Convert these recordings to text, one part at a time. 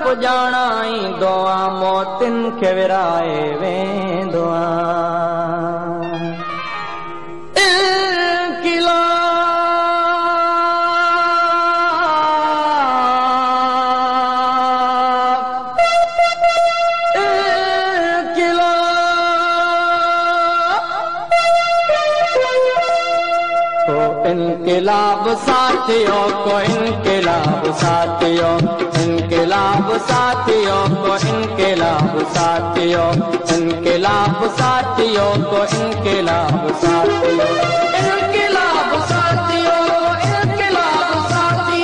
पुजाणाई दुआ मोतिन खे विराए वेंदो इनकलाब साथियों को इनकलाब साथियों इनकलाब साथियों को इनकलाब साथियों इनकलाब साथियों को इनकलाब साथियों इनकलाब साथियों इनकलाब साथियों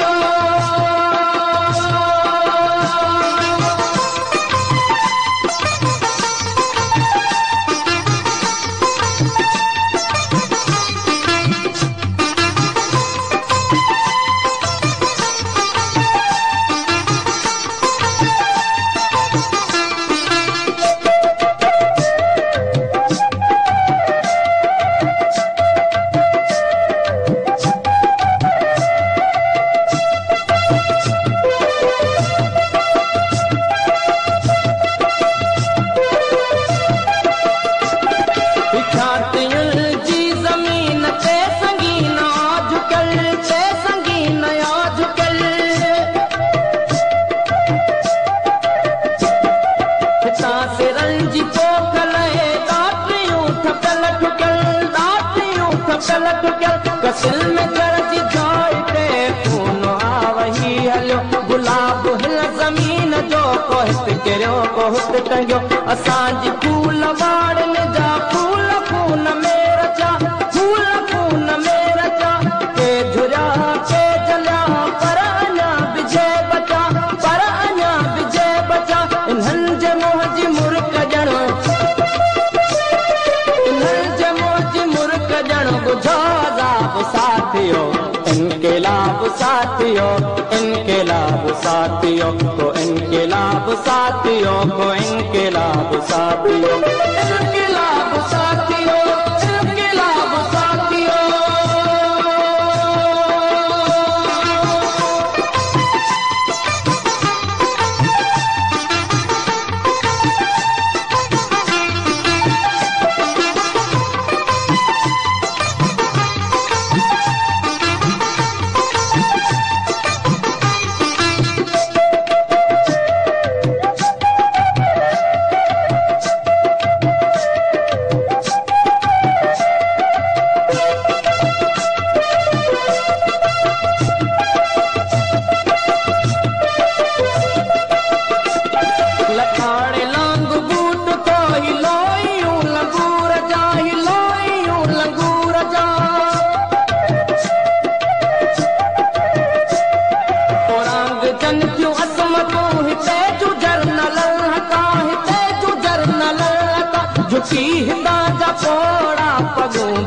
कसिल में चढ़ी जाए खून आवही हलो गुलाब हिल जमीन जो कोहत करो कोहत टंगो असांजी फूल वाड़न जा फूल खून में रचा फूल खून में रचा के झुरा के जलिया पर अञा बिजे बचा पर अञा बिजे बचा इन्हनि जे मोह जी मुर्क ॼण इन्हनि जे मोह जी मुर्क ॼण बुझो साथियों इनकलाब साथियों इनकलाब साथियों को इनकलाब साथियों को इनकलाब साथियों इनकलाब साथियों इनकलाब साथियों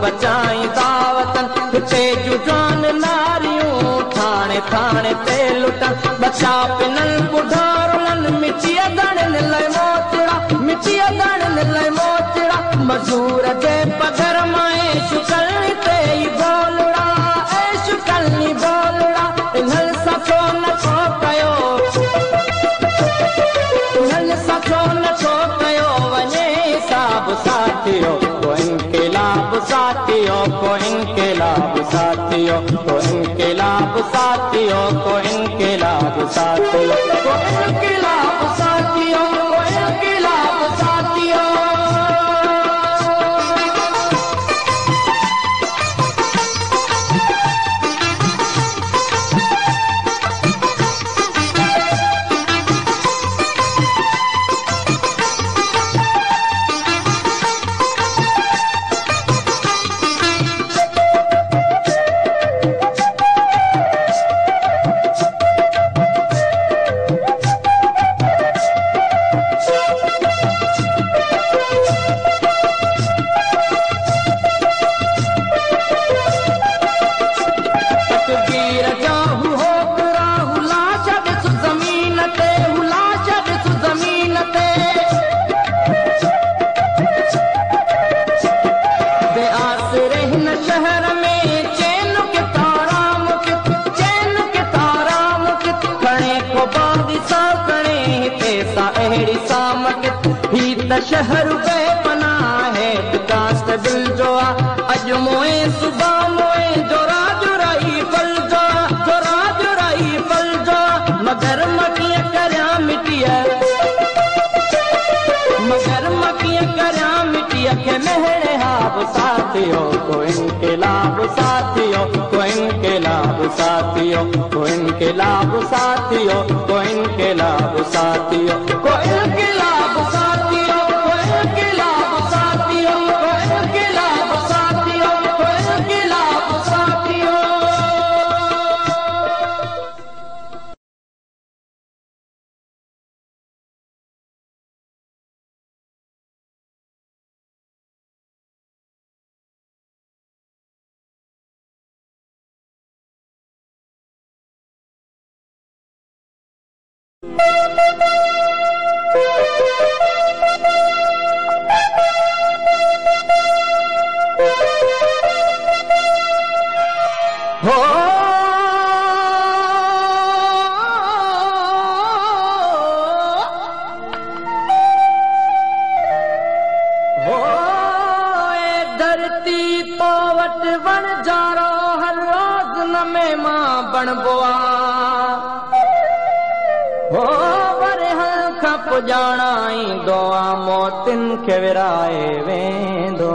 बचाई दावतन तेजू जान नारियों थाने थाने ते लुटन बचा पिनल बुढ़ारुलन मिटिया गणन लय मोचड़ा मिटिया गणन लय मोचड़ा मजूर दे पगर माए शुकलनी ते बोलड़ा ए शुकलनी बोलड़ा इन्हल सचो न छो कयो इन्हल सचो न छो कयो वने साब साथियों साथियों को इनकलाब साथियों को इनकलाब साथियों को इनकलाब साथियों को इनकलाब साथियों को इनकलाब साथियों अहिड़ी सामत ही त शहर बेपनाह है कांस्टेबल जो अॼु मोए सुबह मोए जोरा जोराई फल जो जोरा जोराई फल जो मगर मकीअ करियां मिटीअ मगर मकीअ करियां मिटीअ खे मेहड़े हाब साथियो को इनकलाब साथियो को इनकलाब साथियो को इनकलाब साथियो को इनकलाब साथियो को इनकलाब साथियो को इनकलाब साथियो को इनकलाब साथियो को इनकलाब साथियो। हो धरती तो वट बण जारो हर रोज न में मां बणबो हो वर हल खां पुॼाणा ईंदो आहे मोतिन खे विराए वेंदो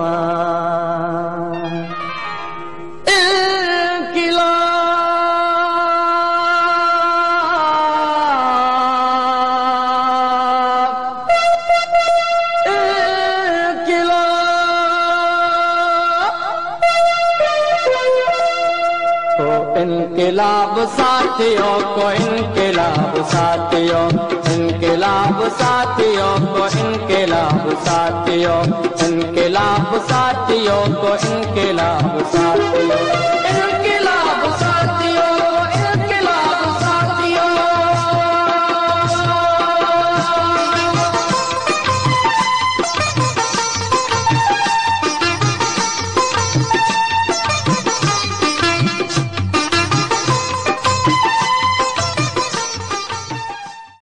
इनकलाब साथियों को इनकलाब साथियों इनकलाब साथियों को इनकलाब साथियों इनकलाब साथियों को इनकलाब साथियों।